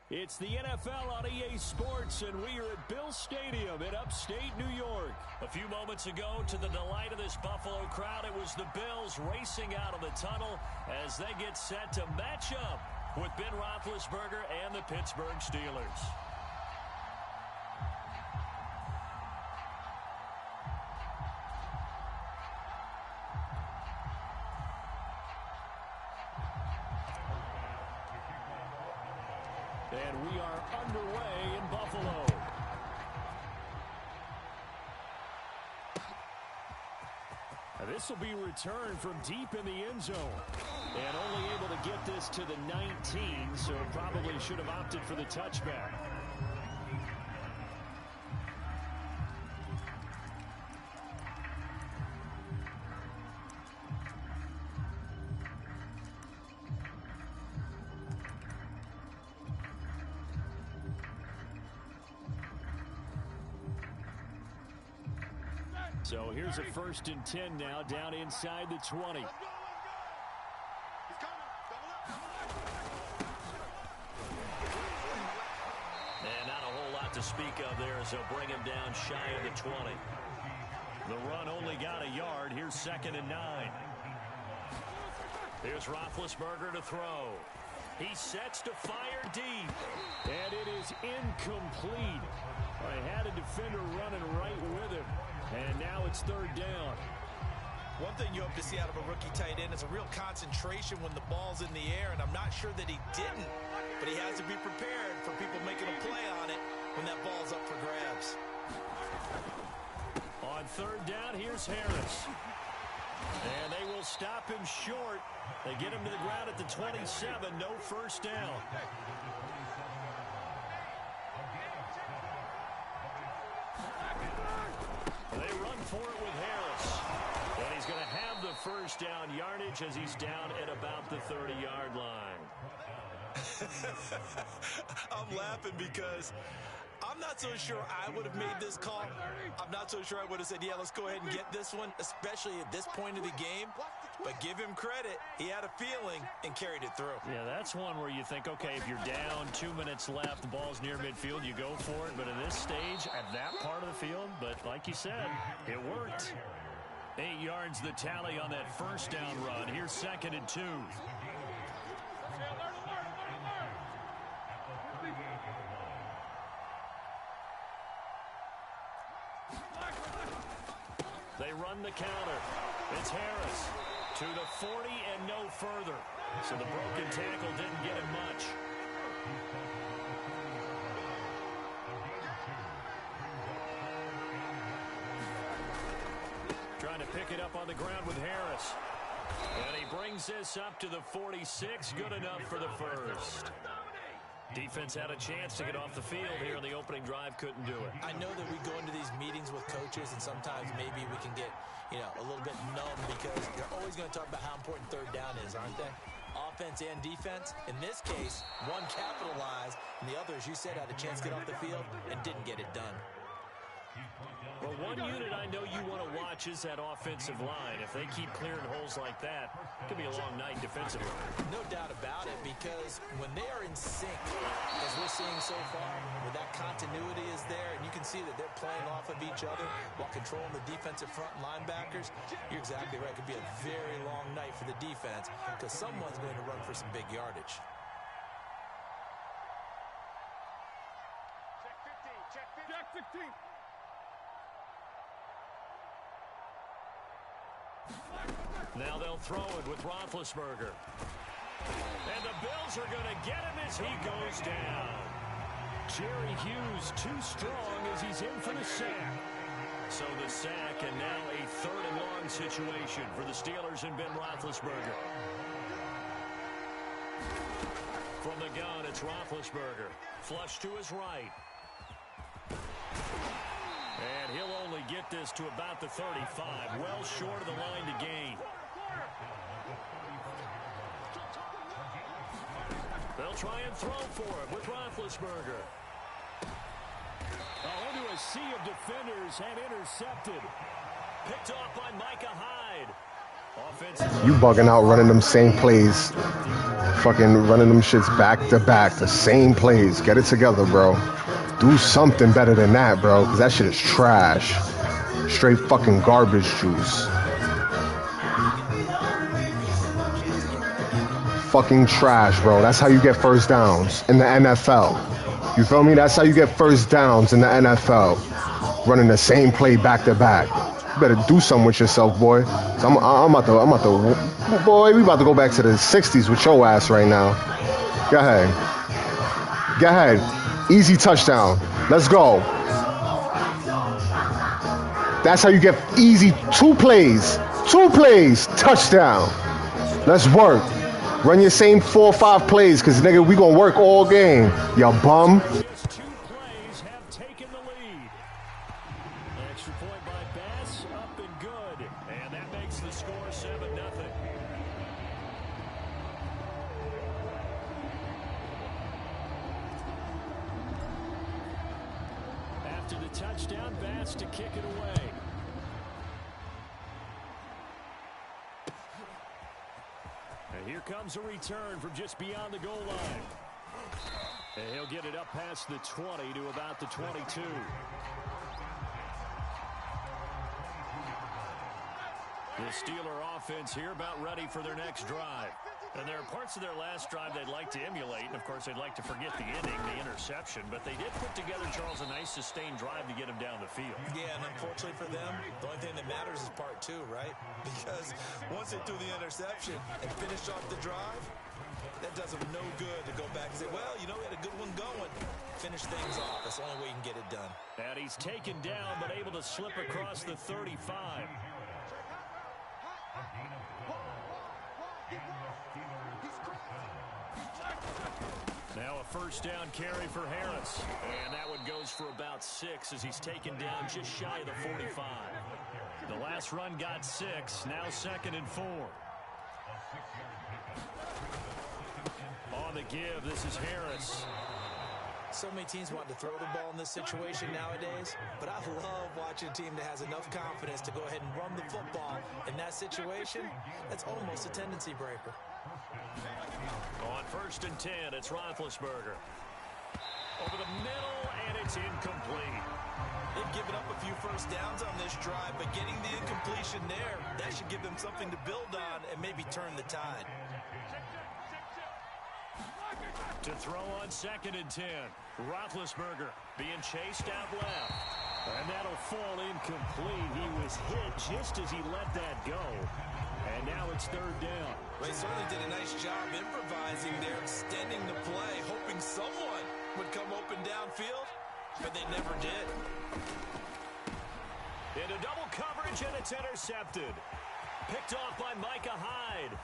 It's the NFL on EA Sports, and we are at Bill Stadium in upstate New York. A few moments ago, to the delight of this Buffalo crowd, it was the Bills racing out of the tunnel as they get set to match up with Ben Roethlisberger and the Pittsburgh Steelers. And we are underway in Buffalo. This will be returned from deep in the end zone. And only able to get this to the 19, so probably should have opted for the touchback. So here's a 1st and 10 now, down inside the 20. And not a whole lot to speak of there as they'll bring him down shy of the 20. The run only got a yard. Here's 2nd and 9. Here's Roethlisberger to throw. He sets to fire deep. And it is incomplete. I had a defender running right with him. And now it's 3rd down. One thing you hope to see out of a rookie tight end is a real concentration when the ball's in the air, and I'm not sure that he didn't, but he has to be prepared for people making a play on it when that ball's up for grabs. On 3rd down, here's Harris. And they will stop him short. They get him to the ground at the 27, no 1st down. They run for it with Harris. And he's going to have the 1st down yardage as he's down at about the 30-yard line. I'm laughing because I'm not so sure I would have made this call. I'm not so sure I would have said, yeah, let's go ahead and get this one, especially at this point of the game. But give him credit. He had a feeling and carried it through. Yeah, that's one where you think, okay, if you're down, 2 minutes left, the ball's near midfield, you go for it. But at this stage, at that part of the field, but like you said, it worked. 8 yards the tally on that 1st down run. Here's 2nd and 2. They run the counter. It's Harris to the 40 and no further. So the broken tackle didn't get him much. Trying to pick it up on the ground with Harris. And he brings this up to the 46. Good enough for the 1st. Defense had a chance to get off the field here in the opening drive, couldn't do it. I know that we go into these meetings with coaches, and sometimes maybe we can get, a little bit numb because they're always going to talk about how important 3rd down is, aren't they? Offense and defense. In this case, one capitalized, and the other, as you said, had a chance to get off the field and didn't get it done. Well, one unit I know you want to watch is that offensive line. If they keep clearing holes like that, it could be a long night defensively. No doubt about it, because when they are in sync, as we're seeing so far, when that continuity is there, and you can see that they're playing off of each other while controlling the defensive front linebackers, you're exactly right. It could be a very long night for the defense because someone's going to run for some big yardage. Check 15. Now they'll throw it with Roethlisberger. And the Bills are going to get him as he goes down. Jerry Hughes too strong as he's in for the sack. So the sack, and now a 3rd and long situation for the Steelers and Ben Roethlisberger. From the gun, it's Roethlisberger. Flush to his right. And he'll only get this to about the 35, well short of the line to gain. They'll try and throw for it with Roethlisberger. Into a sea of defenders and intercepted. Picked off by Micah Hyde. You bugging out running them same plays. Fucking running them shits back to back. The same plays. Get it together, bro. Do something better than that, bro. Because that shit is trash. Straight fucking garbage juice. Fucking trash, bro. That's how you get first downs in the NFL. You feel me? That's how you get first downs in the NFL. Running the same play back to back. You better do something with yourself, boy. So I'm about to, boy, we about to go back to the 60s with your ass right now. Go ahead. Go ahead. Easy touchdown. Let's go. That's how you get easy 2 plays. 2 plays. Touchdown. Let's work. Run your same 4 or 5 plays, because, nigga, we going to work all game. You bum. Just 2 plays have taken the lead. Extra point by Bass, up and good. And that makes the score 7-0. After the touchdown, Bass to kick it away. And here comes a return from just beyond the goal line. And he'll get it up past the 20 to about the 22. The Steeler offense here about ready for their next drive. And there are parts of their last drive they'd like to emulate. And, of course, they'd like to forget the inning, the interception. But they did put together, Charles, a nice sustained drive to get him down the field. Yeah, and unfortunately for them, the only thing that matters is part 2, right? Because once they threw the interception and finished off the drive, that does them no good to go back and say, well, you know, we had a good one going. Finish things off. That's the only way you can get it done. And he's taken down, but able to slip across the 35. Now a first down carry for Harris. And that one goes for about 6 as he's taken down just shy of the 45. The last run got 6. Now 2nd and 4. On the give, this is Harris. So many teams want to throw the ball in this situation nowadays, but I love watching a team that has enough confidence to go ahead and run the football in that situation. That's almost a tendency breaker. On 1st and 10, it's Roethlisberger. Over the middle, and it's incomplete. They've given up a few first downs on this drive, but getting the incompletion there, that should give them something to build on and maybe turn the tide. To throw on 2nd and 10. Roethlisberger being chased out left. And that'll fall incomplete. He was hit just as he let that go. And now it's 3rd down. They certainly did a nice job improvising there, extending the play, hoping someone would come open downfield, but they never did. Into double coverage, and it's intercepted. Picked off by Micah Hyde.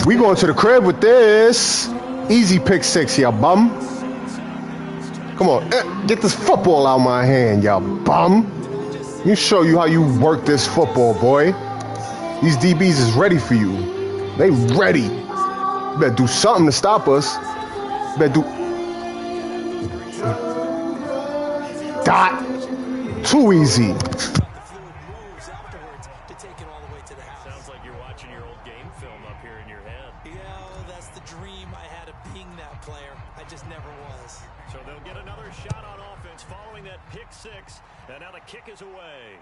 We going to the crib with this. Easy pick 6, y'all bum. Come on, get this football out of my hand, y'all bum. Let me show you how you work this football, boy. These DBs is ready for you. They ready. You better do something to stop us. You better do. Dot. Too easy. Sounds like you're watching your old game film up here in your head. Yeah, that's the dream. I had to ping that player. I just never was. So they'll get another shot on offense following that pick 6. And now the kick is away.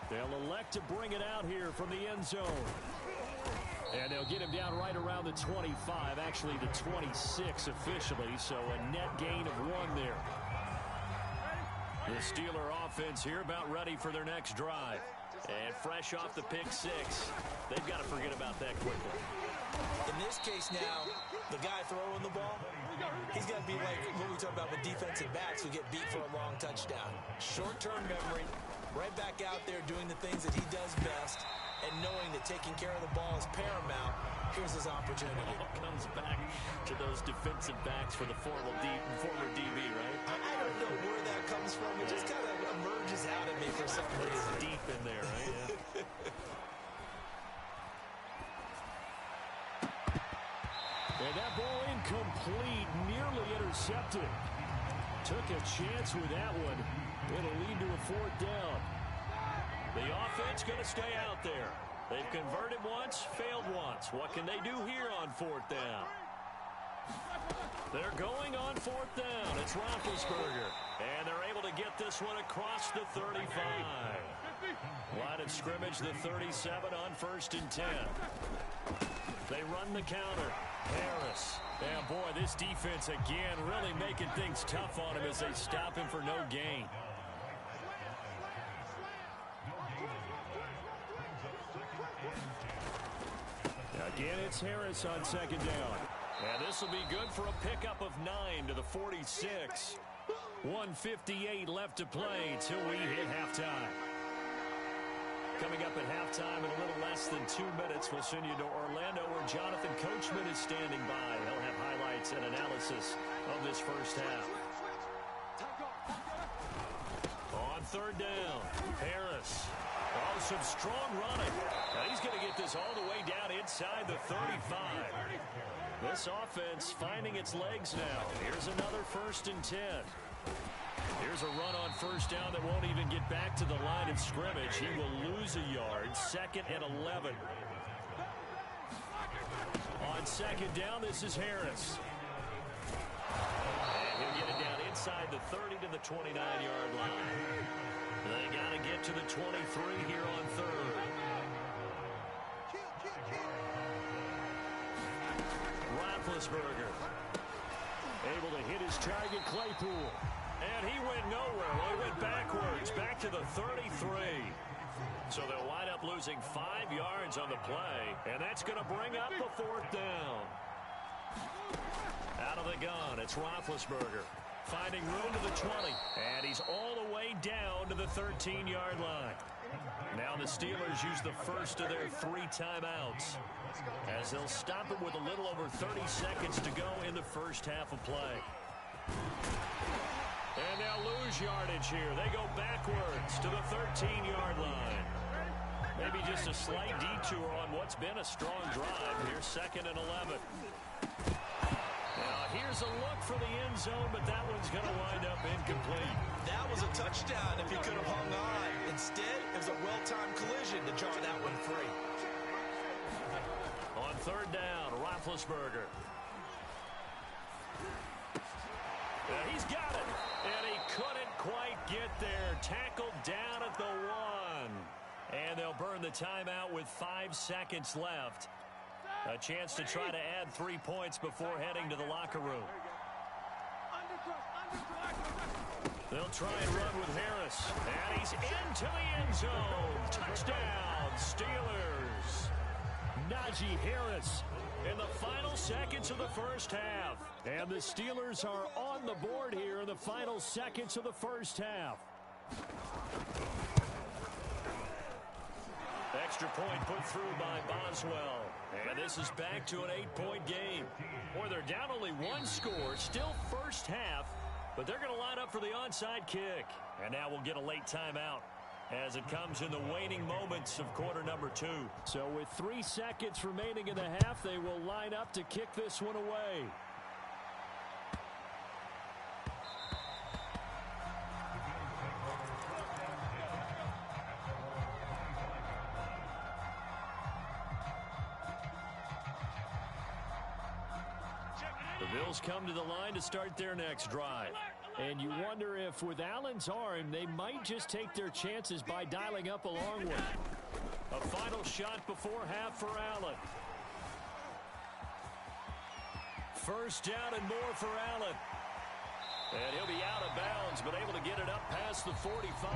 They'll elect to bring it out here from the end zone. And they'll get him down right around the 25, actually the 26 officially, so a net gain of 1 there. The Steeler offense here about ready for their next drive. And fresh off the pick 6, they've got to forget about that quickly. In this case now, the guy throwing the ball, he's got to be like what we talk about with defensive backs who get beat for a long touchdown. Short-term memory, right back out there doing the things that he does best, and knowing that taking care of the ball is paramount. Here's his opportunity. It all comes back to those defensive backs for the former DB, right? I don't know where that comes from. It just kind of emerges out of me for some reason. It's deep in there, right? Yeah. And that ball incomplete, nearly intercepted. Took a chance with that one. It'll lead to a 4th down. The offense going to stay out there. They've converted once, failed once. What can they do here on fourth down? They're going on fourth down. It's Roethlisberger. And they're able to get this one across the 35. Line of scrimmage, the 37 on 1st and 10. They run the counter. Harris. Yeah, boy, this defense again really making things tough on him as they stop him for no gain. Again, it's Harris on 2nd down. And this will be good for a pickup of 9 to the 46. 1:58 left to play till we hit halftime. Coming up at halftime in a little less than 2 minutes, we'll send you to Orlando where Jonathan Coachman is standing by. He'll have highlights and analysis of this first half. On 3rd down, Harris. Oh, some strong running. Now he's going to get this all the way down inside the 35. This offense finding its legs now. Here's another 1st and 10. Here's a run on 1st down that won't even get back to the line of scrimmage. He will lose a yard. 2nd and 11. On 2nd down, this is Harris. And he'll get it down inside the 30 to the 29-yard line. They got to get to the 23 here on 3rd. Roethlisberger able to hit his target, Claypool. And he went nowhere. Well, he went backwards, back to the 33. So they'll wind up losing 5 yards on the play, and that's going to bring up the 4th down. Out of the gun, it's Roethlisberger. Finding room to the 20, and he's all the way down to the 13-yard line. Now the Steelers use the first of their 3 timeouts as they'll stop it with a little over 30 seconds to go in the first half of play. And they'll lose yardage here. They go backwards to the 13-yard line. Maybe just a slight detour on what's been a strong drive here, 2nd and 11. Now here's a look for the end zone, but that one's going to wind up incomplete. That was a touchdown if he could have hung on. Instead, it was a well-timed collision to jar that one free. On 3rd down, Roethlisberger. He's got it, and he couldn't quite get there. Tackled down at the 1. And they'll burn the timeout with 5 seconds left. A chance to try to add 3 points before heading to the locker room. They'll try and run with Harris. And he's into the end zone. Touchdown, Steelers. Najee Harris in the final seconds of the first half. And the Steelers are on the board here in the final seconds of the first half. Extra point put through by Boswell. And this is back to an 8-point game. Boy, they're down only 1 score. Still first half. But they're going to line up for the onside kick. And now we'll get a late timeout as it comes in the waning moments of quarter number 2. So with 3 seconds remaining in the half, they will line up to kick this one away. The Bills come to the line to start their next drive. And you wonder if with Allen's arm, they might just take their chances by dialing up a long one. A final shot before half for Allen. First down and more for Allen. And he'll be out of bounds, but able to get it up past the 45.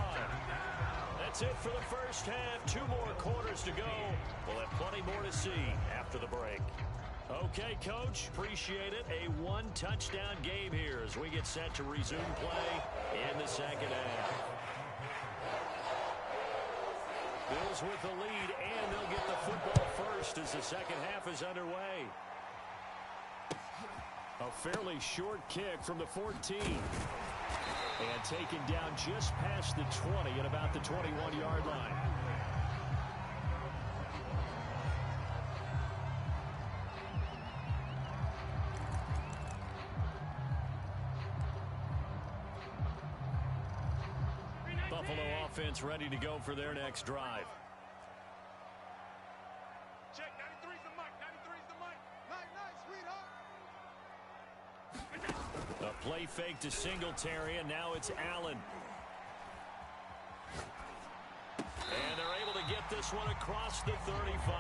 That's it for the first half. 2 more quarters to go. We'll have plenty more to see after the break. Okay, Coach, appreciate it. A 1-touchdown game here as we get set to resume play in the second half. Bills with the lead, and they'll get the football first as the second half is underway. A fairly short kick from the 14. And taken down just past the 20 at about the 21-yard line. Buffalo offense ready to go for their next drive. Check, 93's the mic, 93's the mic. Night, sweetheart. A play fake to Singletary, and now it's Allen. And they're able to get this one across the 35.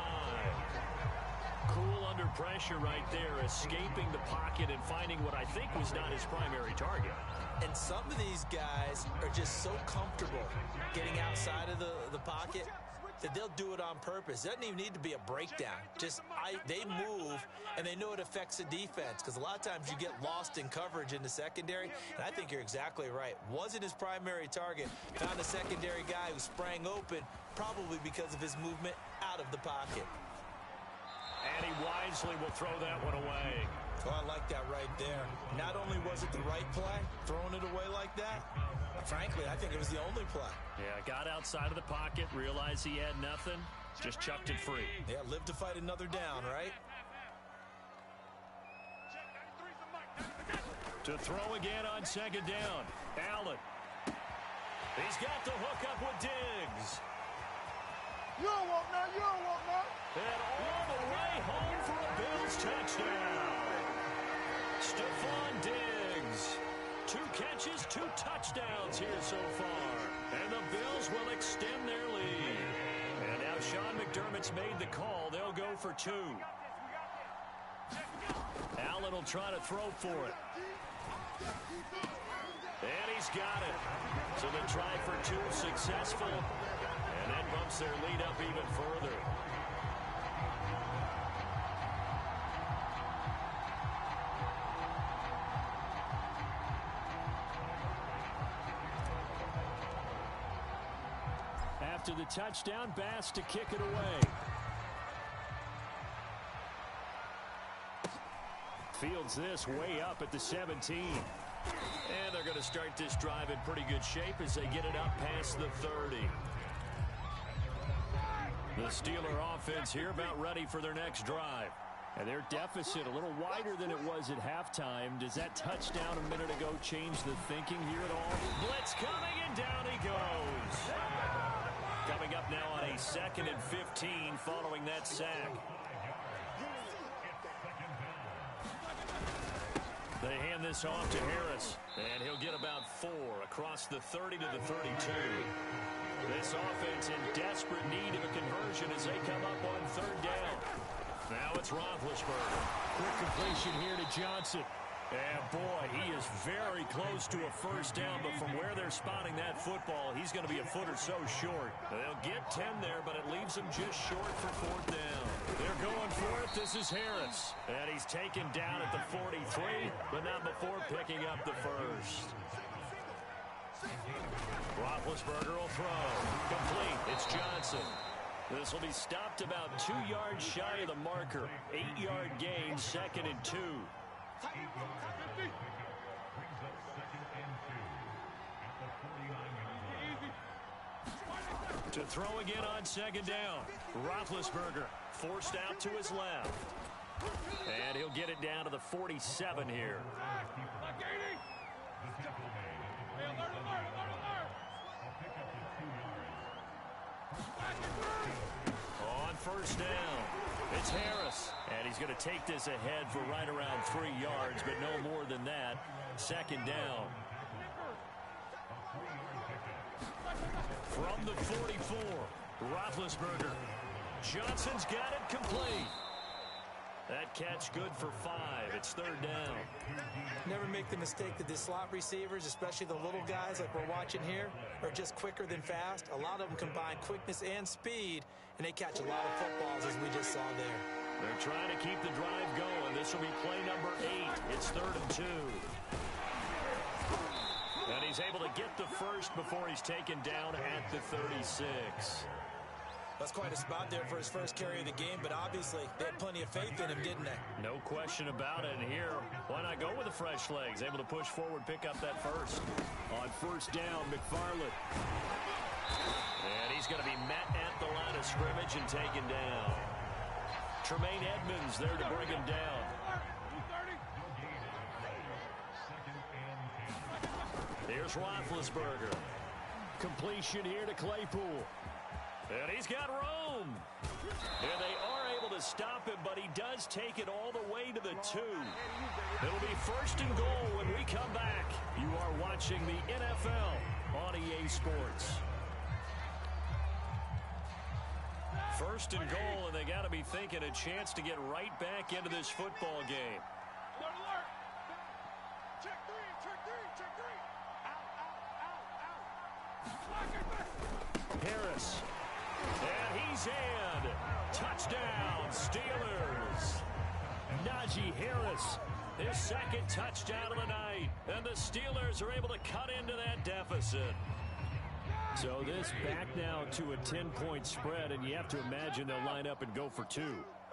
Cool under pressure right there, escaping the pocket and finding what I think was not his primary target. And some of these guys are just so comfortable getting outside of the pocket that they'll do it on purpose. It doesn't even need to be a breakdown. They move, and they know it affects the defense, because a lot of times you get lost in coverage in the secondary, and I think you're exactly right. Wasn't his primary target. Found a secondary guy who sprang open, probably because of his movement out of the pocket. And he wisely will throw that one away. Oh, I like that right there. Not only was it the right play, throwing it away like that, frankly, I think it was the only play. Yeah, got outside of the pocket, realized he had nothing, just chucked it free. Yeah, live to fight another down, right? To throw again on second down. Allen. He's got the hook up with Diggs. You don't want none, you don't want none. And all the way home for a Bills touchdown. Stephon Diggs. 2 catches, 2 touchdowns here so far. And the Bills will extend their lead. And now Sean McDermott's made the call. They'll go for 2. Allen will try to throw for it. And he's got it. So the try for 2 successful. And that bumps their lead up even further. After the touchdown, Bass to kick it away. Fields this way up at the 17. And they're going to start this drive in pretty good shape as they get it up past the 30. The Steeler offense here about ready for their next drive. And their deficit a little wider than it was at halftime. Does that touchdown a minute ago change the thinking here at all? Blitz coming, and down he goes. Coming up now on a 2nd and 15 following that sack. They hand this off to Harris, and he'll get about 4 across the 30 to the 32. This offense in desperate need of a conversion as they come up on 3rd down. Now it's Roethlisberger. Quick completion here to Johnson. And boy, he is very close to a 1st down, but from where they're spotting that football, he's going to be a foot or so short. They'll get 10 there, but it leaves them just short for 4th down. They're going for it. This is Harris. And he's taken down at the 43, but not before picking up the 1st. Roethlisberger will throw. Complete. It's Johnson. This will be stopped about 2 yards shy of the marker. 8-yard gain, 2nd and 2. To throw again on 2nd down. Roethlisberger forced out to his left. And he'll get it down to the 47 here. On 1st down, it's Harris. And he's going to take this ahead for right around 3 yards, but no more than that. 2nd down. From the 44, Roethlisberger. Johnson's got it complete. That catch good for 5. It's 3rd down. Never make the mistake that the slot receivers, especially the little guys like we're watching here, are just quicker than fast. A lot of them combine quickness and speed, and they catch a lot of footballs, as we just saw there. They're trying to keep the drive going. This will be play number 8. It's 3rd and 2. And he's able to get the 1st before he's taken down at the 36. That's quite a spot there for his first carry of the game, but obviously they had plenty of faith in him, didn't they? No question about it. And here, why not go with the fresh legs? Able to push forward, pick up that 1st. On 1st down, McFarland. And he's going to be met at the line of scrimmage and taken down. Tremaine Edmonds there to bring him down. Here's Roethlisberger. completion here to Claypool. And he's got room. And they are able to stop him, but he does take it all the way to the 2. It'll be 1st and goal when we come back. You are watching the NFL on EA Sports. 1st and goal, and they got to be thinking a chance to get right back into this football game. Alert, alert. Check 3, check 3, check 3. Out, out, out, out. Harris. And he's in. Touchdown, Steelers. Najee Harris, his 2nd touchdown of the night. And the Steelers are able to cut into that deficit. So this back now to a 10-point spread, and you have to imagine they'll line up and go for 2.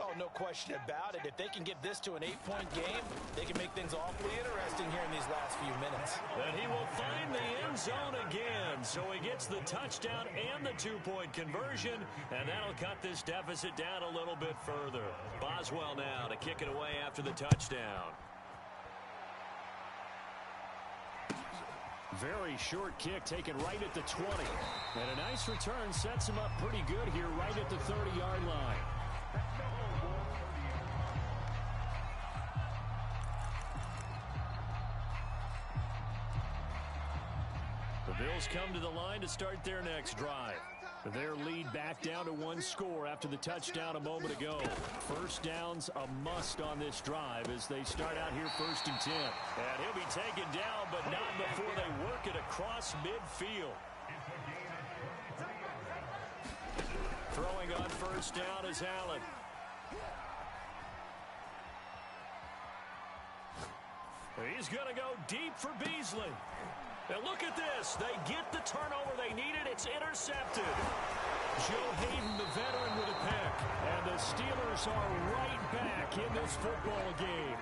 Oh, no question about it. If they can get this to an 8-point game, they can make things awfully interesting here in these last few minutes. And he will find the end zone again. So he gets the touchdown and the 2-point conversion, and that'll cut this deficit down a little bit further. Boswell now to kick it away after the touchdown. Very short kick taken right at the 20. And a nice return sets him up pretty good here right at the 30-yard line. The Bills come to the line to start their next drive. Their lead back down to 1 score after the touchdown a moment ago. 1st downs a must on this drive as they start out here 1st and 10. And he'll be taken down, but not before they work it across midfield. Throwing on 1st down is Allen. He's going to go deep for Beasley. And look at this. They get the turnover they needed. It's intercepted. Joe Hayden, the veteran, with a pick. And the Steelers are right back in this football game.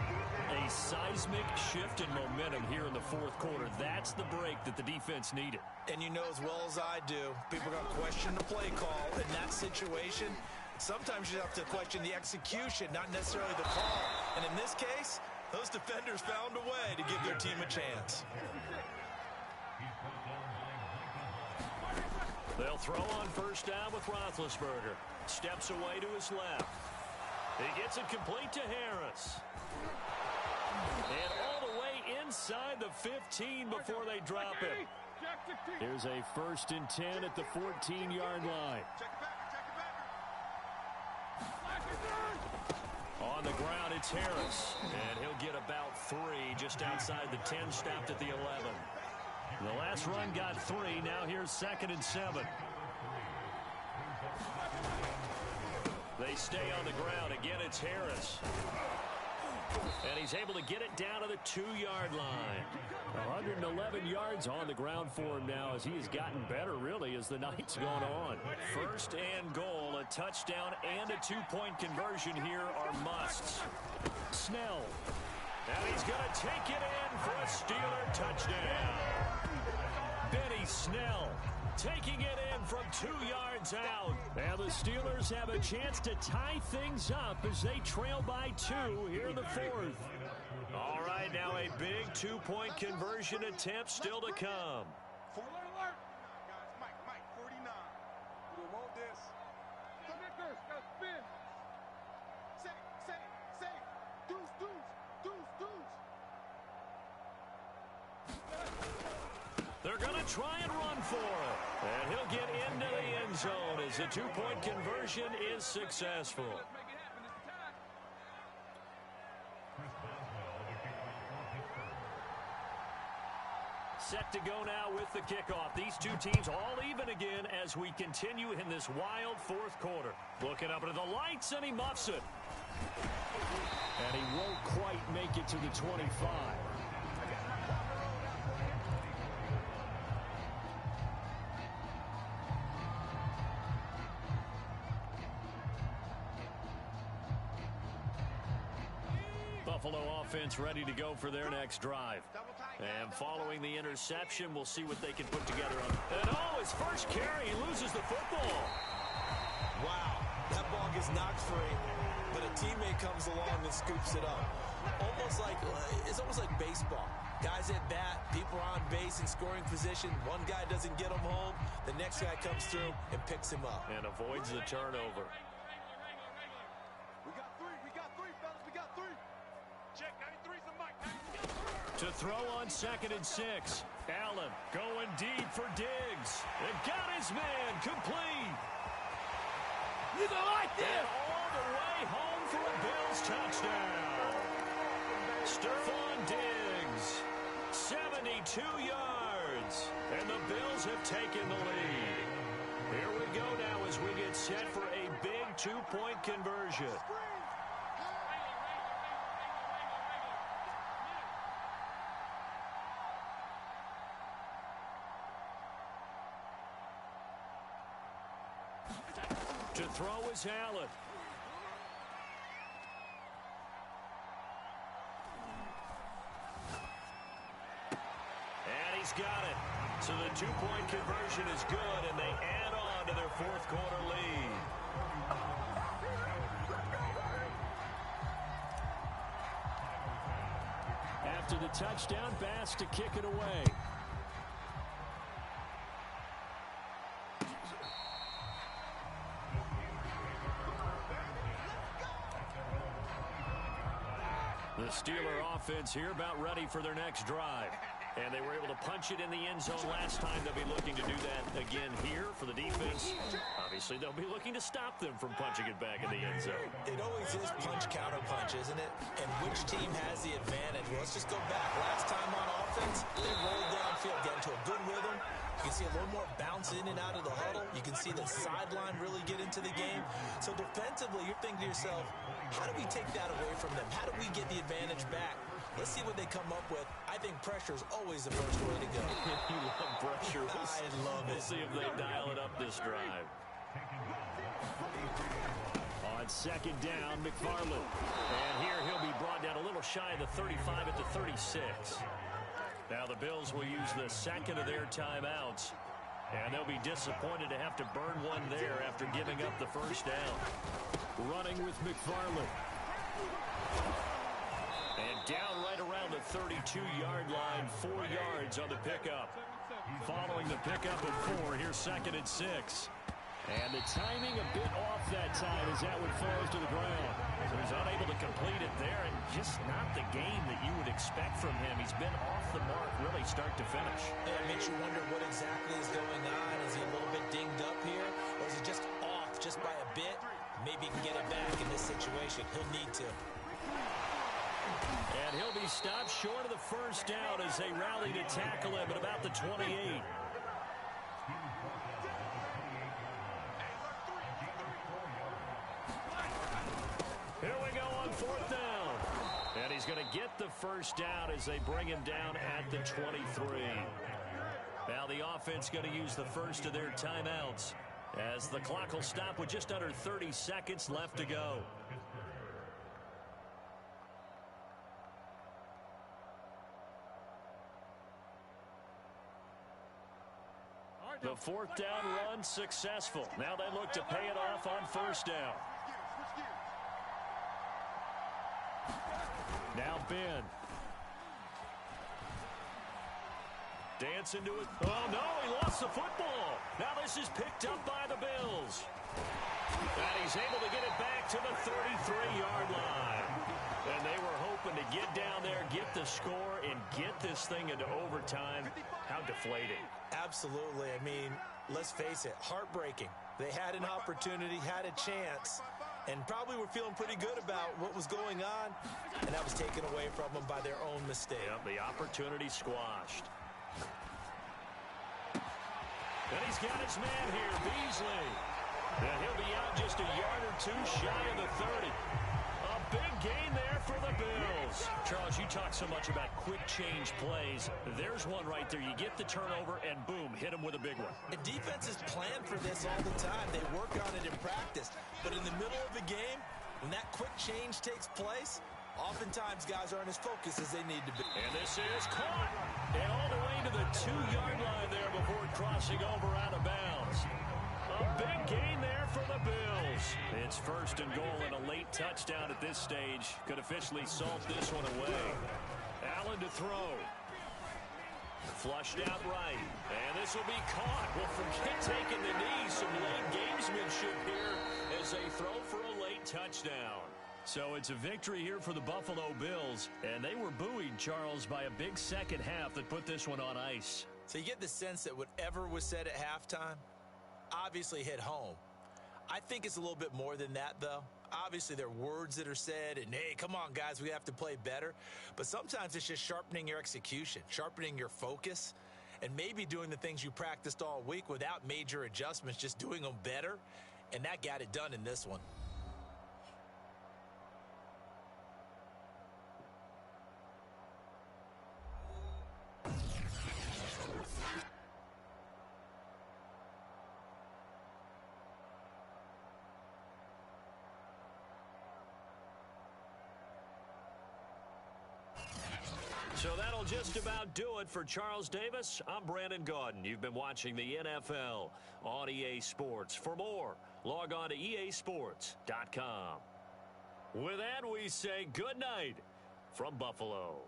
A seismic shift in momentum here in the 4th quarter. That's the break that the defense needed. And you know as well as I do, people are going to question the play call in that situation. Sometimes you have to question the execution, not necessarily the call. And in this case, those defenders found a way to give their team a chance. They'll throw on 1st down with Roethlisberger. Steps away to his left. He gets it complete to Harris. And all the way inside the 15 before they drop it. Here's a 1st and 10 at the 14-yard line. On the ground, it's Harris. And he'll get about 3 just outside the 10, stopped at the 11. The last run got 3. Now here's 2nd and 7. They stay on the ground. Again, it's Harris. And he's able to get it down to the 2-yard line. 111 yards on the ground for him now as he has gotten better, really, as the night's gone on. 1st and goal, a touchdown and a 2-point conversion here are musts. Snell. And he's going to take it in for a Steeler touchdown. Benny Snell taking it in from 2 yards out. And the Steelers have a chance to tie things up as they trail by 2 here in the 4th. All right, now a big 2-point conversion attempt still to come. Alert. Guys, Mike, 49. We don't want this. Connectors, got spin. Say. Deuce. They're going to try and run for it. And he'll get into the end zone as the 2-point conversion is successful. Set to go now with the kickoff. These two teams all even again as we continue in this wild 4th quarter. Looking up into the lights, and he muffs it. And he won't quite make it to the 25. Buffalo offense ready to go for their next drive. And following the interception, we'll see what they can put together on. And his first carry, he loses the football. Wow, that ball gets knocked free, but a teammate comes along and scoops it up. It's almost like baseball. Guys at bat, people on base in scoring position. One guy doesn't get him home. The next guy comes through and picks him up. And avoids the turnover. We got three, fellas. We got three. Check 93's a mic. To throw on 2nd and 6. Allen going deep for Diggs. And got his man complete. You go like this. And all the way home for a Bills touchdown. Stephon Diggs, 72 yards. And the Bills have taken the lead. Here we go now as we get set for a big 2-point conversion. To throw is Allen. And he's got it. So the 2-point conversion is good, and they add on to their 4th quarter lead. After the touchdown, Bass to kick it away. The Steeler offense here about ready for their next drive. And they were able to punch it in the end zone last time. They'll be looking to do that again here for the defense. Obviously, they'll be looking to stop them from punching it back in the end zone. It always is punch-counter-punch, isn't it? And which team has the advantage? Well, let's just go back. Last time on offense, they rolled downfield, get into a good rhythm. You can see a little more bounce in and out of the huddle. You can see the sideline really get into the game. So defensively, you're thinking to yourself, how do we take that away from them? How do we get the advantage back? Let's see what they come up with. I think pressure is always the first way to go. You love pressure. I love it. We'll see if they dial it up this drive. On 2nd down, McFarland. And here he'll be brought down a little shy of the 35 at the 36. Now the Bills will use the 2nd of their timeouts. And they'll be disappointed to have to burn one there after giving up the first down. Running with McFarland. And down right around the 32-yard line, 4 yards on the pickup. Following the pickup of 4, here's 2nd and 6. And the timing a bit off that time as that one falls to the ground. So he's unable to complete it there, and just not the game that you would expect from him. He's been off the mark really start to finish. Yeah, it makes you wonder what exactly is going on. Is he a little bit dinged up here, or is he just off just by a bit? Maybe he can get it back in this situation. He'll need to. And he'll be stopped short of the first down as they rally to tackle him at about the 28. Here we go on 4th down. And he's going to get the first down as they bring him down at the 23. Now the offense going to use the first of their timeouts as the clock will stop with just under 30 seconds left to go. The 4th down run successful. Now they look to pay it off on 1st down. Now Ben. Dancing to it. Oh, no, he lost the football. Now this is picked up by the Bills. And he's able to get it back to the 33-yard line. And they were hoping to get down there, get the score, and get this thing into overtime. How deflating. Absolutely. I mean, let's face it, heartbreaking. They had an opportunity, had a chance, and probably were feeling pretty good about what was going on, and that was taken away from them by their own mistake. Yep, the opportunity squashed. And he's got his man here, Beasley. And he'll be out just a yard or two shy of the 30. A big gain there for the Bills. Charles, you talk so much about quick change plays. There's one right there. You get the turnover, and boom, hit him with a big one. The defenses plan for this all the time. They work on it in practice. But in the middle of the game, when that quick change takes place, oftentimes guys aren't as focused as they need to be. And this is caught. And all the way to the 2-yard line there before crossing over out of bounds. A big gain there for the Bills. It's 1st and goal, and a late touchdown at this stage could officially salt this one away. Allen to throw. Flushed out right. And this will be caught. Well, forget taking the knee. Some late gamesmanship here as they throw for a late touchdown. So it's a victory here for the Buffalo Bills. And they were buoyed, Charles, by a big second half that put this one on ice. So you get the sense that whatever was said at halftime obviously hit home. I think it's a little bit more than that, though. Obviously, there are words that are said, and, hey, come on, guys, we have to play better. But sometimes it's just sharpening your execution, sharpening your focus, and maybe doing the things you practiced all week without major adjustments, just doing them better. And that got it done in this one. So that'll just about do it for Charles Davis. I'm Brandon Gaudin. You've been watching the NFL on EA Sports. For more, log on to easports.com. With that, we say good night from Buffalo.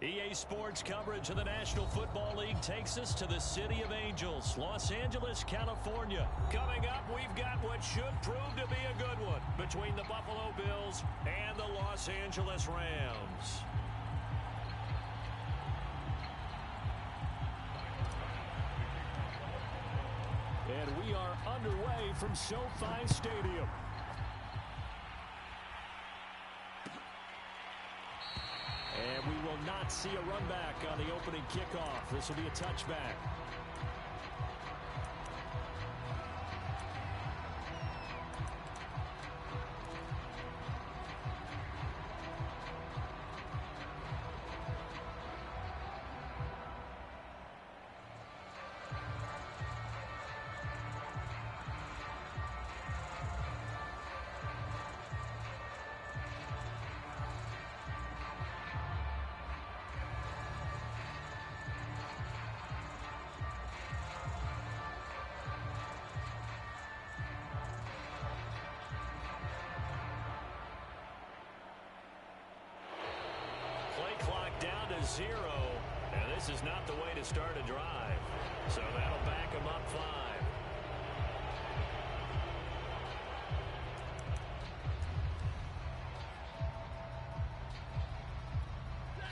EA Sports coverage of the National Football League takes us to the City of Angels, Los Angeles, California. Coming up, we've got what should prove to be a good one between the Buffalo Bills and the Los Angeles Rams. And we are underway from SoFi Stadium. And we will not see a run back on the opening kickoff. This will be a touchback. Down to 0, and this is not the way to start a drive. So that'll back them up 5.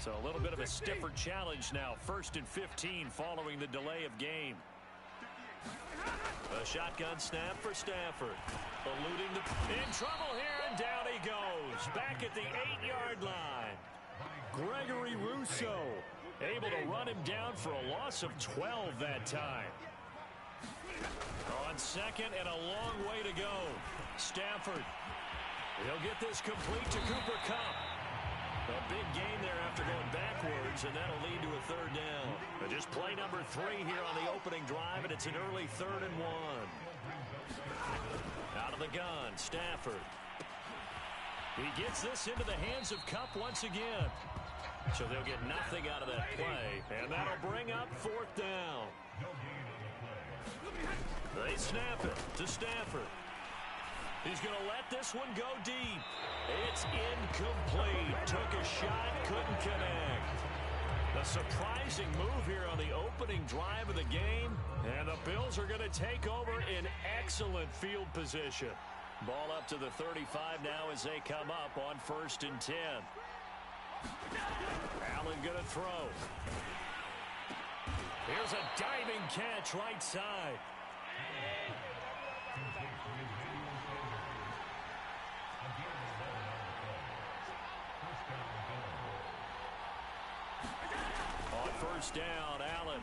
So a little bit of a stiffer challenge now. 1st and 15 following the delay of game. A shotgun snap for Stafford. Eluding in trouble here, and down he goes. Back at the 8-yard line. Gregory Rousseau able to run him down for a loss of 12 that time. On 2nd and a long way to go. Stafford. He'll get this complete to Cooper Kupp. A big gain there after going backwards, and that'll lead to a 3rd down. But just play number 3 here on the opening drive, and it's an early 3rd and 1. Out of the gun, Stafford. He gets this into the hands of Kupp once again. So they'll get nothing out of that play, and that'll bring up 4th down. They snap it to Stafford. He's going to let this one go deep. It's incomplete. Took a shot, couldn't connect. A surprising move here on the opening drive of the game, and the Bills are going to take over in excellent field position. Ball up to the 35 now as they come up on 1st and 10. Allen going to throw. Here's a diving catch right side. On 1st down, Allen.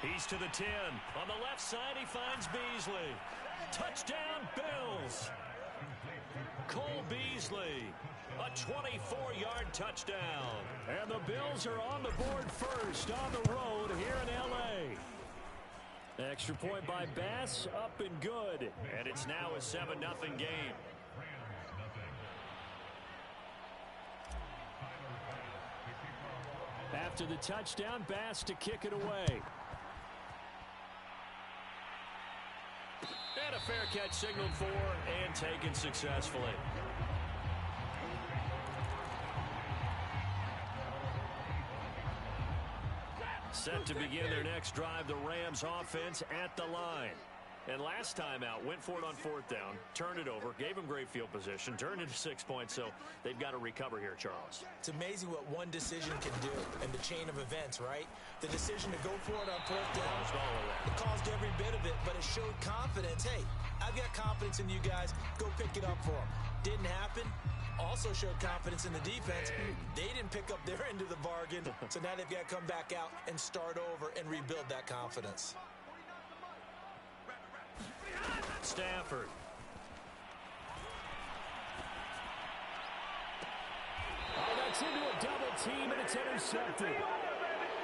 He's to the 10. On the left side, he finds Beasley. Touchdown, Bills. Cole Beasley. A 24-yard touchdown. And the Bills are on the board first on the road here in L.A. Extra point by Bass, up and good. And it's now a 7-0 game. After the touchdown, Bass to kick it away. And a fair catch signaled for and taken successfully. Set to begin their next drive, the Rams offense at the line. And last time out, went for it on 4th down, turned it over, gave them great field position, turned it to 6 points, so they've got to recover here, Charles. It's amazing what one decision can do in the chain of events, right? The decision to go for it on 4th down, it caused every bit of it, but it showed confidence. Hey, I've got confidence in you guys. Go pick it up for them. Didn't happen. Also showed confidence in the defense. They didn't pick up their end of the bargain, so now they've got to come back out and start over and rebuild that confidence. Stafford. Oh, that's into a double team, and it's intercepted.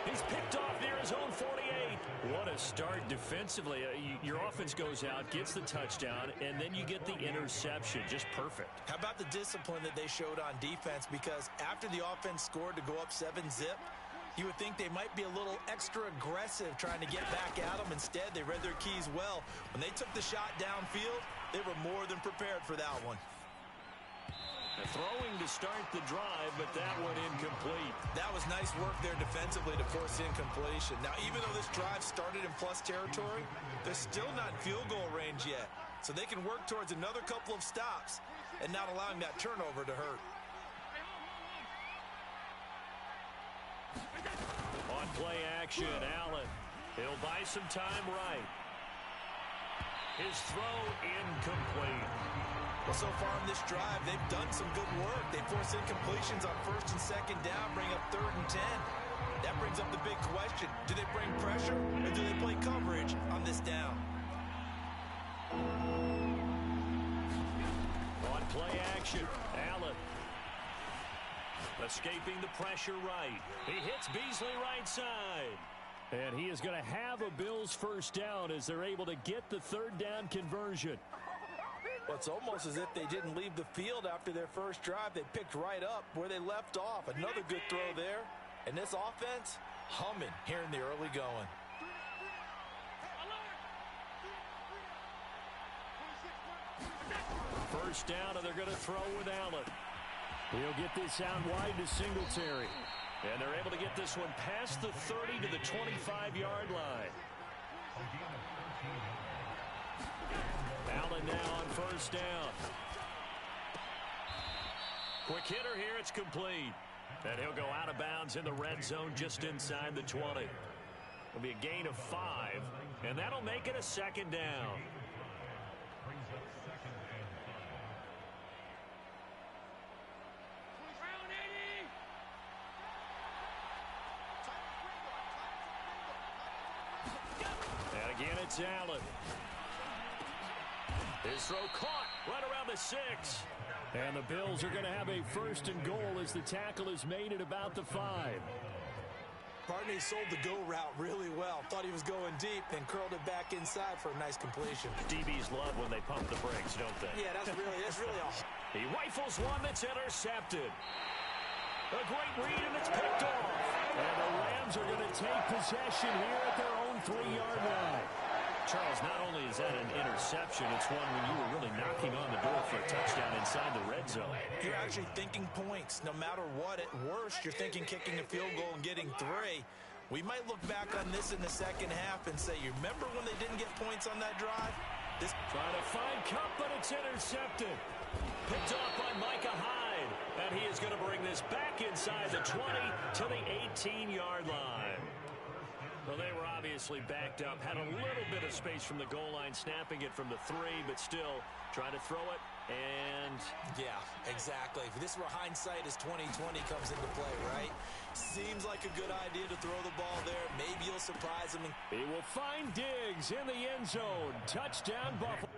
He's picked off near his own 48. What a start defensively. Your offense goes out, gets the touchdown, and then you get the interception. Just perfect. How about the discipline that they showed on defense? Because after the offense scored to go up 7-zip, you would think they might be a little extra aggressive trying to get back at them. Instead, they read their keys well. When they took the shot downfield, they were more than prepared for that one. Throwing to start the drive, but that one incomplete. That was nice work there defensively to force incompletion. Now, even though this drive started in plus territory, they're still not in field goal range yet. So they can work towards another couple of stops and not allowing that turnover to hurt. On play action, Allen. He'll buy some time right. His throw incomplete. Well, so far in this drive, they've done some good work. They force incompletions on 1st and 2nd down, bring up 3rd and 10. That brings up the big question. Do they bring pressure or do they play coverage on this down? On play action, Allen. Escaping the pressure right. He hits Beasley right side. And he is going to have a Bills 1st down as they're able to get the 3rd down conversion. Well, it's almost as if they didn't leave the field after their first drive. They picked right up where they left off. Another good throw there. And this offense, humming here in the early going. First down, and they're going to throw with Allen. He'll get this out wide to Singletary. And they're able to get this one past the 30 to the 25-yard line. Allen now on 1st down. Quick hitter here, it's complete. And he'll go out of bounds in the red zone just inside the 20. It'll be a gain of 5, and that'll make it a 2nd down. And again, it's Allen. His throw caught right around the 6. And the Bills are going to have a 1st and goal as the tackle is made at about the 5. Barney sold the go route really well. Thought he was going deep, then curled it back inside for a nice completion. DBs love when they pump the brakes, don't they? Yeah, that's really a... He rifles one that's intercepted. A great read, and it's picked off. And the Rams are going to take possession here at their own 3-yard line. Charles, not only is that an interception, it's one when you were really knocking on the door for a touchdown inside the red zone. You're actually thinking points. No matter what, at worst, you're thinking kicking a field goal and getting 3. We might look back on this in the second half and say, you remember when they didn't get points on that drive? Trying to find Cup, but it's intercepted. Picked off by Micah Hyde. And he is going to bring this back inside the 20 to the 18-yard line. Well, they were obviously backed up, had a little bit of space from the goal line, snapping it from the 3, but still trying to throw it, and... Yeah, exactly. This is where hindsight is 20/20 comes into play, right? Seems like a good idea to throw the ball there. Maybe you'll surprise him. He will find Diggs in the end zone. Touchdown, Buffalo.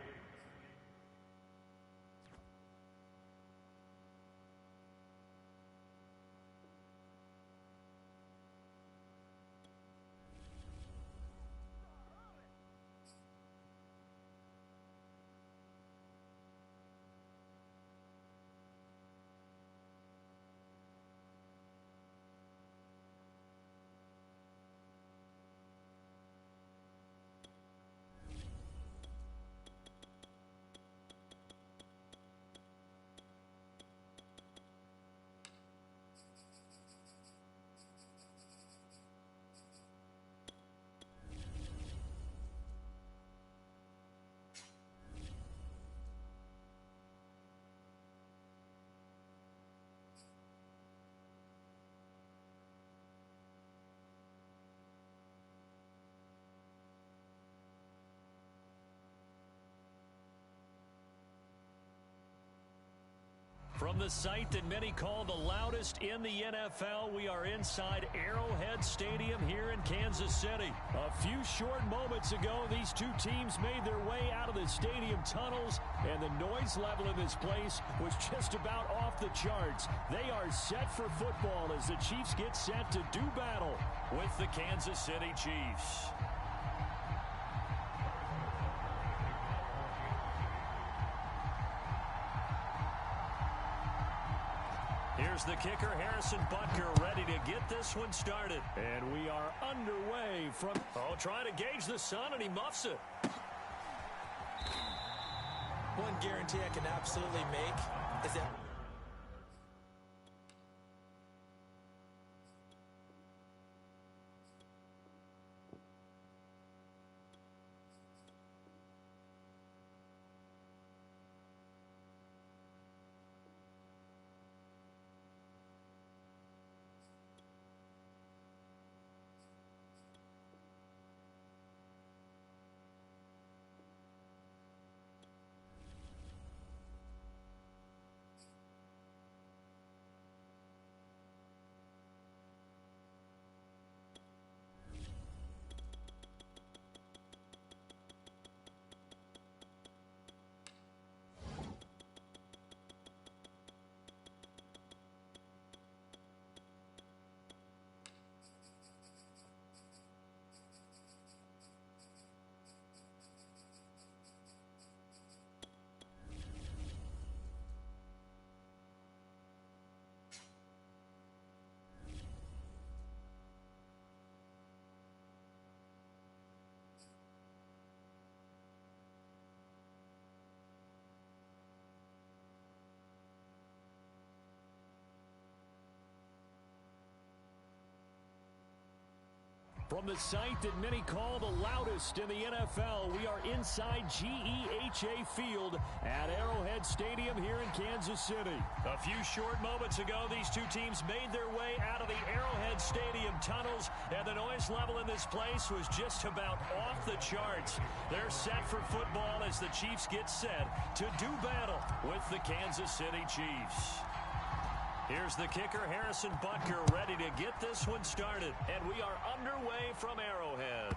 From the site that many call the loudest in the NFL, we are inside Arrowhead Stadium here in Kansas City. A few short moments ago, these two teams made their way out of the stadium tunnels, and the noise level in this place was just about off the charts. They are set for football as the Chiefs get set to do battle with the Kansas City Chiefs. Here's the kicker, Harrison Butker, ready to get this one started. And we are underway from... Oh, trying to gauge the sun, and he muffs it. One guarantee I can absolutely make is that... From the site that many call the loudest in the NFL, we are inside GEHA Field at Arrowhead Stadium here in Kansas City. A few short moments ago, these two teams made their way out of the Arrowhead Stadium tunnels, and the noise level in this place was just about off the charts. They're set for football as the Chiefs get set to do battle with the Kansas City Chiefs. Here's the kicker, Harrison Butker, ready to get this one started. And we are underway from Arrowhead.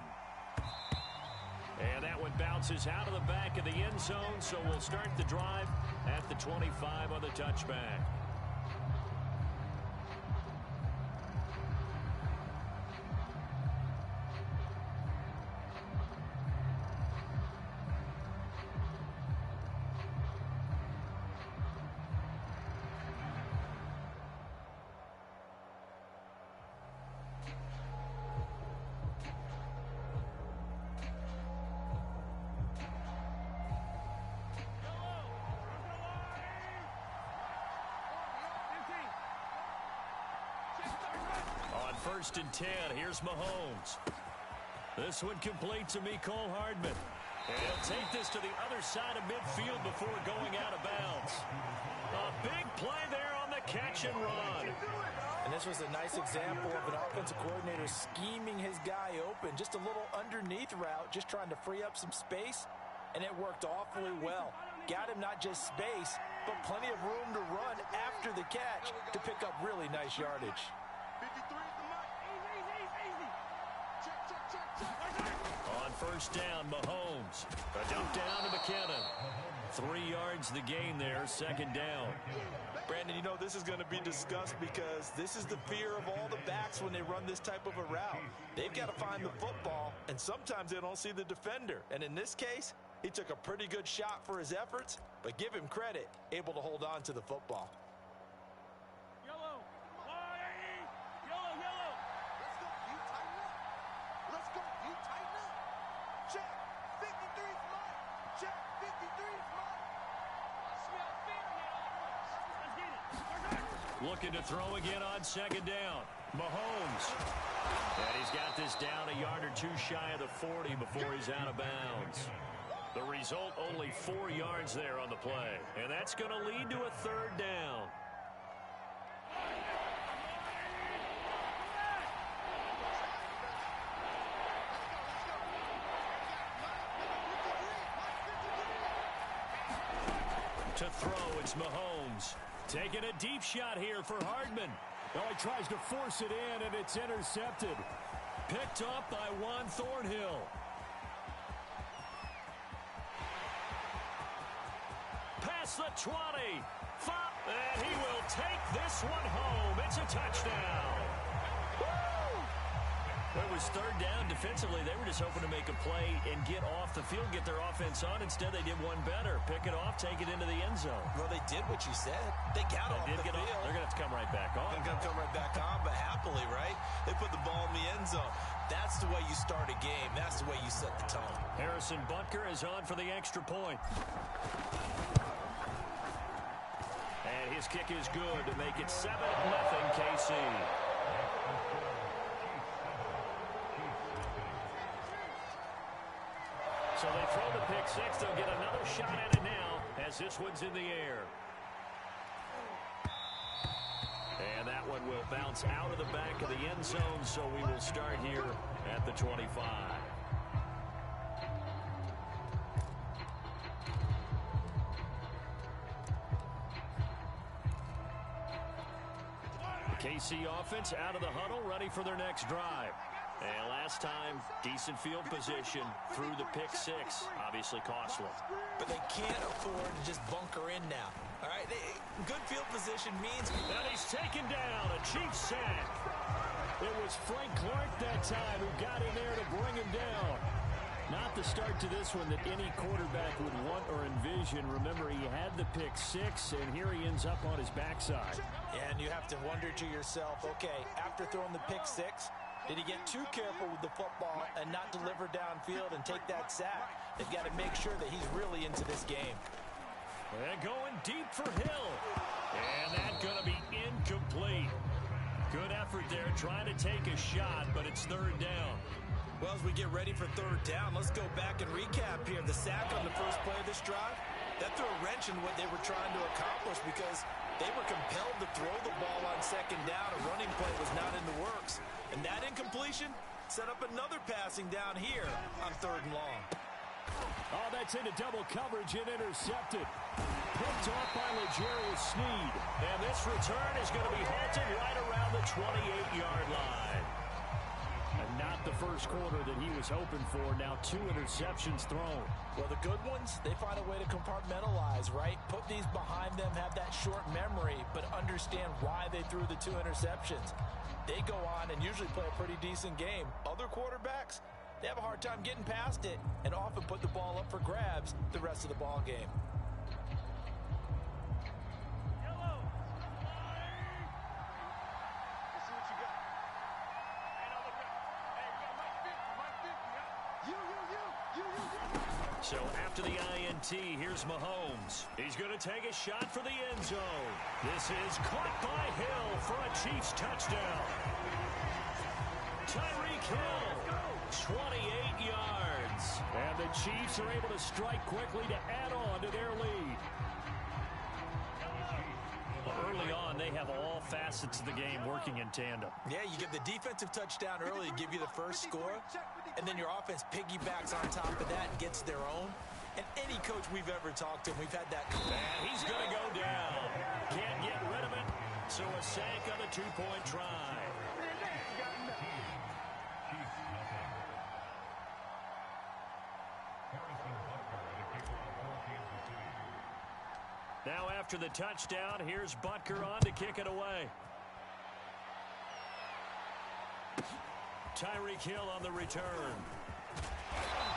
And that one bounces out of the back of the end zone, so we'll start the drive at the 25 on the touchback. 1st and 10. Here's Mahomes. This one complete to Mecole Hardman. And he'll take this to the other side of midfield before going out of bounds. A big play there on the catch and run. And this was a nice example of an offensive coordinator scheming his guy open. Just a little underneath route, just trying to free up some space. And it worked awfully well. Got him not just space, but plenty of room to run after the catch to pick up really nice yardage. 53 is the mark. Easy. Check. On 1st down, Mahomes. A dump down to McKinnon. 3 yards the gain there, 2nd down. Brandon, you know this is going to be discussed because this is the fear of all the backs when they run this type of a route. They've got to find the football, and sometimes they don't see the defender. And in this case, he took a pretty good shot for his efforts, but give him credit, able to hold on to the football. Yellow. Let's go. You tighten up. Check. 53's mine. Check. 53's mine. Looking to throw again on 2nd down. Mahomes. And he's got this down a yard or 2 shy of the 40 before he's out of bounds. The result, only 4 yards there on the play. And that's going to lead to a 3rd down. To throw, it's Mahomes. Taking a deep shot here for Hardman. Oh, he tries to force it in, and it's intercepted. Picked up by Juan Thornhill. Past the 20. And he will take this one home. It's a touchdown. It was 3rd down. Defensively, they were just hoping to make a play and get off the field, get their offense on. Instead, they did one better. Pick it off, take it into the end zone. Well, they did what you said. They got off the field. They're going to have to come right back on. They're going to come right back on, but happily, right? They put the ball in the end zone. That's the way you start a game. That's the way you set the tone. Harrison Butker is on for the extra point. And his kick is good to make it 7-0 KC. So they throw the pick 6. They'll get another shot at it now as this one's in the air. And that one will bounce out of the back of the end zone, so we will start here at the 25. KC offense out of the huddle, ready for their next drive. And last time, decent field position through the pick 6. Obviously costly. But they can't afford to just bunker in now. All right, good field position means... And he's taken down, a Chiefs sack. It was Frank Clark that time who got in there to bring him down. Not the start to this one that any quarterback would want or envision. Remember, he had the pick 6, and here he ends up on his backside. Yeah, and you have to wonder to yourself, okay, after throwing the pick 6, did he get too careful with the football and not deliver downfield and take that sack? They've got to make sure that he's really into this game. And going deep for Hill. And that's going to be incomplete. Good effort there, trying to take a shot, but it's 3rd down. Well, as we get ready for 3rd down, let's go back and recap here. The sack on the first play of this drive, that threw a wrench in what they were trying to accomplish because they were compelled to throw the ball on 2nd down. A running play was not in the works. And that incompletion set up another passing down here on 3rd and long. Oh, that's into double coverage and intercepted. Picked off by L'Jarius Sneed. And this return is going to be halted right around the 28-yard line. And not the first quarter that he was hoping for. Now 2 interceptions thrown. Well, the good ones, they find a way to compartmentalize, right? Put these behind them, have that short memory, but understand why they threw the 2 interceptions. They go on and usually play a pretty decent game. Other quarterbacks, they have a hard time getting past it and often put the ball up for grabs the rest of the ball game. Yellow. Let's see what you got. Hey, now look out. Hey, we got Mike 50, huh? You. So after the INT, here's Mahomes. He's going to take a shot for the end zone. This is caught by Hill for a Chiefs touchdown. Tyreek Hill, 28 yards. And the Chiefs are able to strike quickly to add on to their lead. Early on, they have all facets of the game working in tandem. Yeah, you get the defensive touchdown early to give you the first score, and then your offense piggybacks on top of that and gets their own. And any coach we've ever talked to, we've had that. And he's going to go down. Can't get rid of it, so a sack on the two-point try. Now after the touchdown, here's Butker on to kick it away. Tyreek Hill on the return.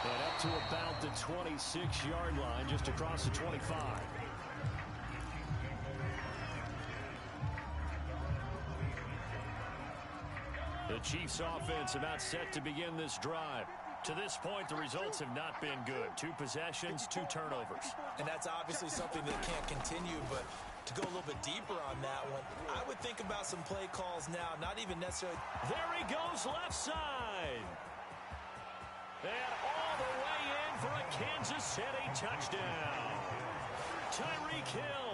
And up to about the 26-yard line, just across the 25. The Chiefs offense about set to begin this drive. To this point, the results have not been good. 2 possessions, 2 turnovers. And that's obviously something that can't continue, but to go a little bit deeper on that one, I would think about some play calls now, not even necessarily. There he goes left side. And all the way in for a Kansas City touchdown. Tyreek Hill,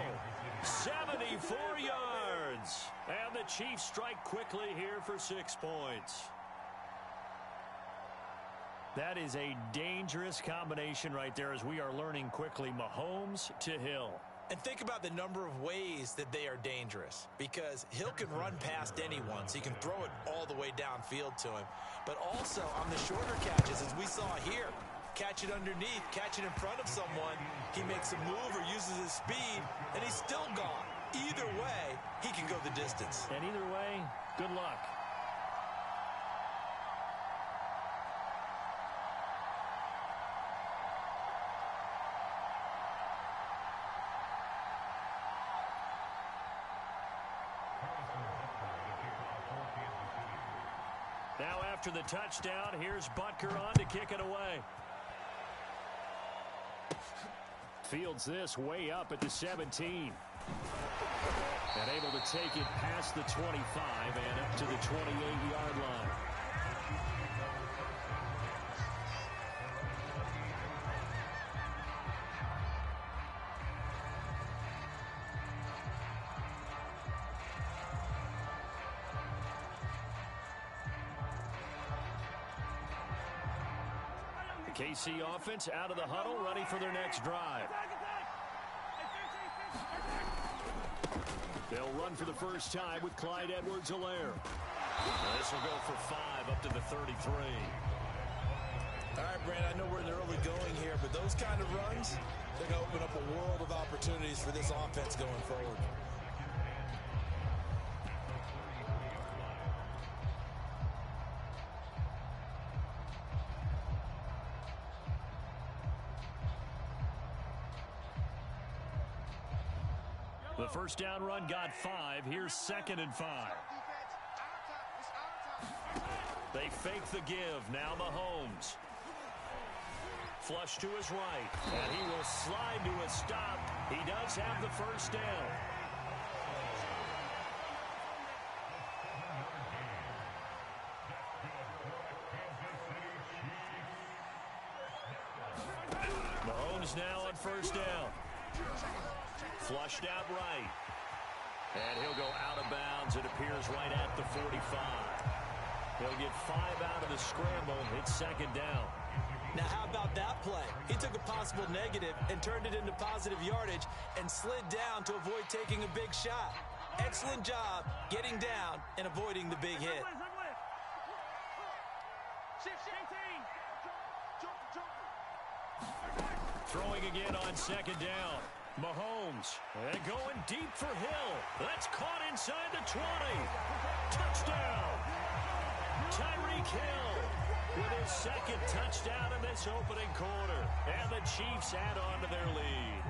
74 yards. And the Chiefs strike quickly here for 6 points. That is a dangerous combination right there as we are learning quickly. Mahomes to Hill. And think about the number of ways that they are dangerous, because Hill can run past anyone, so you can throw it all the way downfield to him. But also on the shorter catches, as we saw here, catch it underneath, catch it in front of someone, he makes a move or uses his speed, and he's still gone. Either way, he can go the distance. And either way, good luck. Now after the touchdown, here's Butker on to kick it away. Fields this way up at the 17. And able to take it past the 25 and up to the 28-yard line. The KC offense out of the huddle, ready for their next drive. They'll run for the first time with Clyde Edwards-Helaire. This will go for 5 up to the 33. All right, Brandon, I know we're in the early going here, but those kind of runs, they're going to open up a world of opportunities for this offense going forward. The first down run got 5. Here's 2nd and 5. They fake the give. Now Mahomes. Flush to his right. And he will slide to a stop. He does have the first down. Mahomes now on first down. Flushed out right. And he'll go out of bounds. It appears right at the 45. He'll get 5 out of the scramble. It's 2nd down. Now, how about that play? He took a possible negative and turned it into positive yardage and slid down to avoid taking a big shot. Excellent job getting down and avoiding the big hit. Throwing again on 2nd down. Mahomes, and going deep for Hill. That's caught inside the 20. Touchdown. Tyreek Hill with his 2nd touchdown in this opening quarter. And the Chiefs add on to their lead.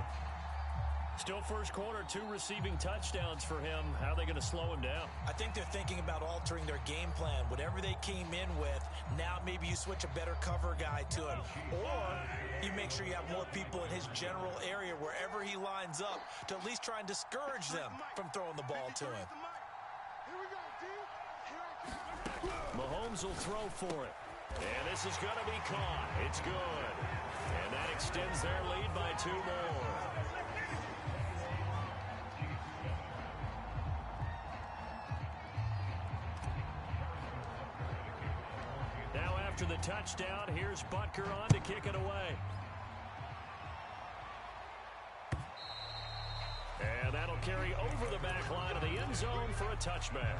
Still first quarter, 2 receiving touchdowns for him. How are they going to slow him down? I think they're thinking about altering their game plan. Whatever they came in with, now maybe you switch a better cover guy to him. Or you make sure you have more people in his general area wherever he lines up to at least try and discourage them from throwing the ball to him. Mahomes Mahomes will throw for it. And this is going to be caught. It's good. And that extends their lead by 2 more. Now after the touchdown, here's Butker on to kick it away. And that'll carry over the back line of the end zone for a touchback.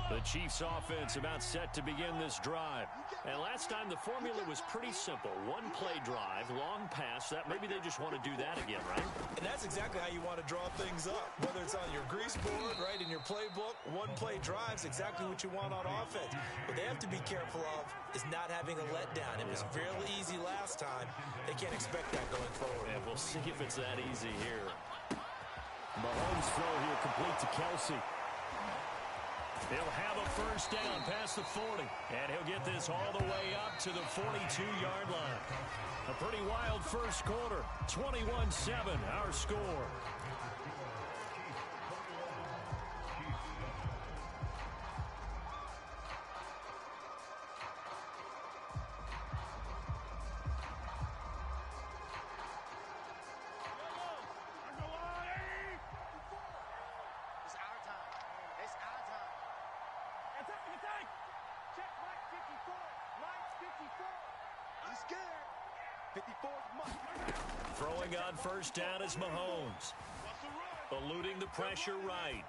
The Chiefs offense about set to begin this drive. And last time the formula was pretty simple. 1-play drive, long pass. That maybe they just want to do that again, right? And that's exactly how you want to draw things up. Whether it's on your grease board, right, in your playbook, 1-play drive's exactly what you want on offense. What they have to be careful of is not having a letdown. It was fairly easy last time. They can't expect that going forward. And we'll see if it's that easy here. Mahomes' throw here complete to Kelsey. He'll have a first down past the 40, and he'll get this all the way up to the 42-yard line. A pretty wild first quarter, 21-7, our score. Throwing on first down is Mahomes. Eluding the pressure right.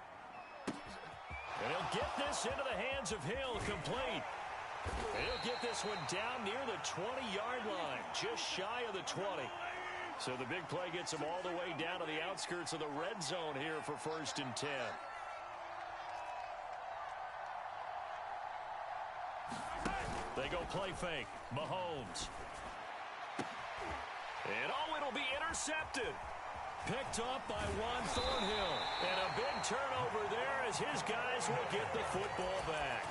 And he'll get this into the hands of Hill, complete. And he'll get this one down near the 20-yard line, just shy of the 20. So the big play gets him all the way down to the outskirts of the red zone here for 1st and 10. They go play fake. Mahomes. And it'll be intercepted. Picked up by Juan Thornhill. And a big turnover there as his guys will get the football back.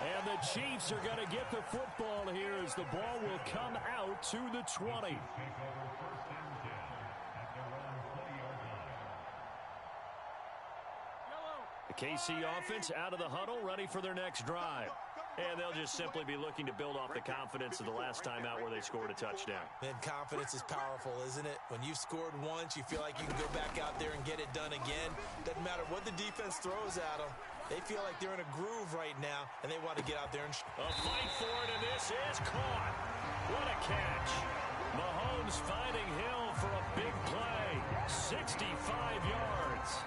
And the Chiefs are going to get the football here as the ball will come out to the 20. The KC offense out of the huddle, ready for their next drive. And they'll just simply be looking to build off the confidence of the last time out where they scored a touchdown. And confidence is powerful, isn't it? When you've scored once, you feel like you can go back out there and get it done again. Doesn't matter what the defense throws at them. They feel like they're in a groove right now, and they want to get out there and... A fight for it, and this is caught. What a catch. Mahomes finding Hill for a big play. 65 yards.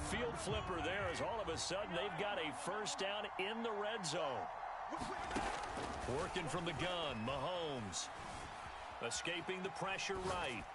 Field flipper there as all of a sudden they've got a first down in the red zone. Working from the gun, Mahomes. Escaping the pressure right.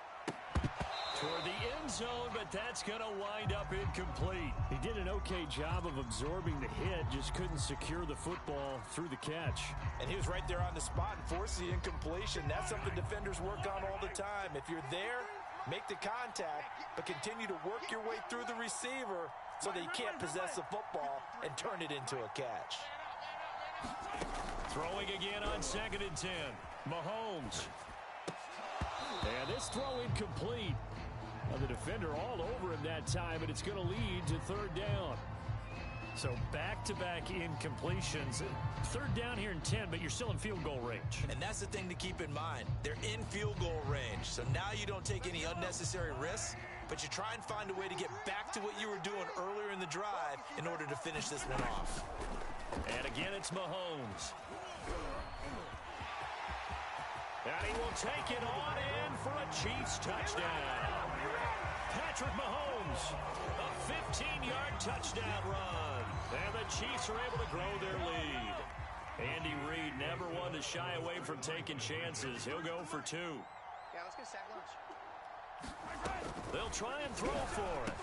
Toward the end zone, but that's going to wind up incomplete. He did an okay job of absorbing the hit, just couldn't secure the football through the catch. And he was right there on the spot and forced the incompletion. That's something defenders work on all the time. If you're there, make the contact, but continue to work your way through the receiver so that he can't possess the football and turn it into a catch. Throwing again on 2nd and 10. Mahomes. And this throw incomplete. Now the defender all over him that time, and it's going to lead to 3rd down. So back-to-back incompletions. 3rd down here in 10, but you're still in field goal range. And that's the thing to keep in mind. They're in field goal range. So now you don't take any unnecessary risks, but you try and find a way to get back to what you were doing earlier in the drive in order to finish this one off. And again, it's Mahomes. And he will take it on in for a Chiefs touchdown. Patrick Mahomes, a 15-yard touchdown run. And the Chiefs are able to grow their lead. Andy Reid never one to shy away from taking chances. He'll go for 2. Yeah, let's get sack lunch. They'll try and throw for it.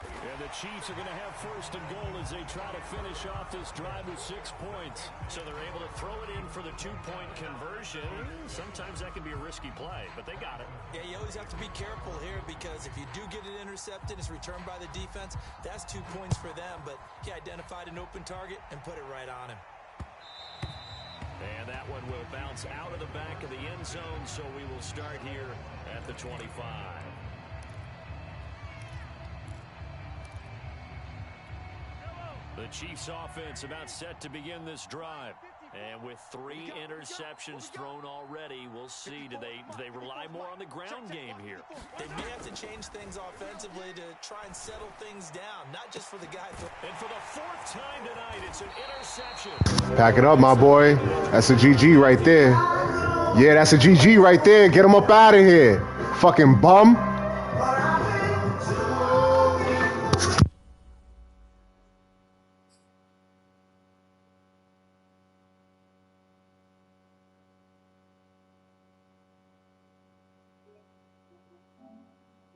And the Chiefs are going to have first and goal as they try to finish off this drive with 6 points. So they're able to throw it in for the 2-point conversion. Sometimes that can be a risky play, but they got it. Yeah, you always have to be careful here because if you do get it intercepted, it's returned by the defense. That's 2 points for them, but he identified an open target and put it right on him. And that one will bounce out of the back of the end zone, so we will start here at the 25. The Chiefs offense about set to begin this drive. And with 3 interceptions thrown already, we'll see. Do they rely more on the ground game here? They may have to change things offensively to try and settle things down, not just for the guy. And for the 4th time tonight, it's an interception. Pack it up, my boy. That's a GG right there. Yeah, that's a GG right there. Get him up out of here. Fucking bum.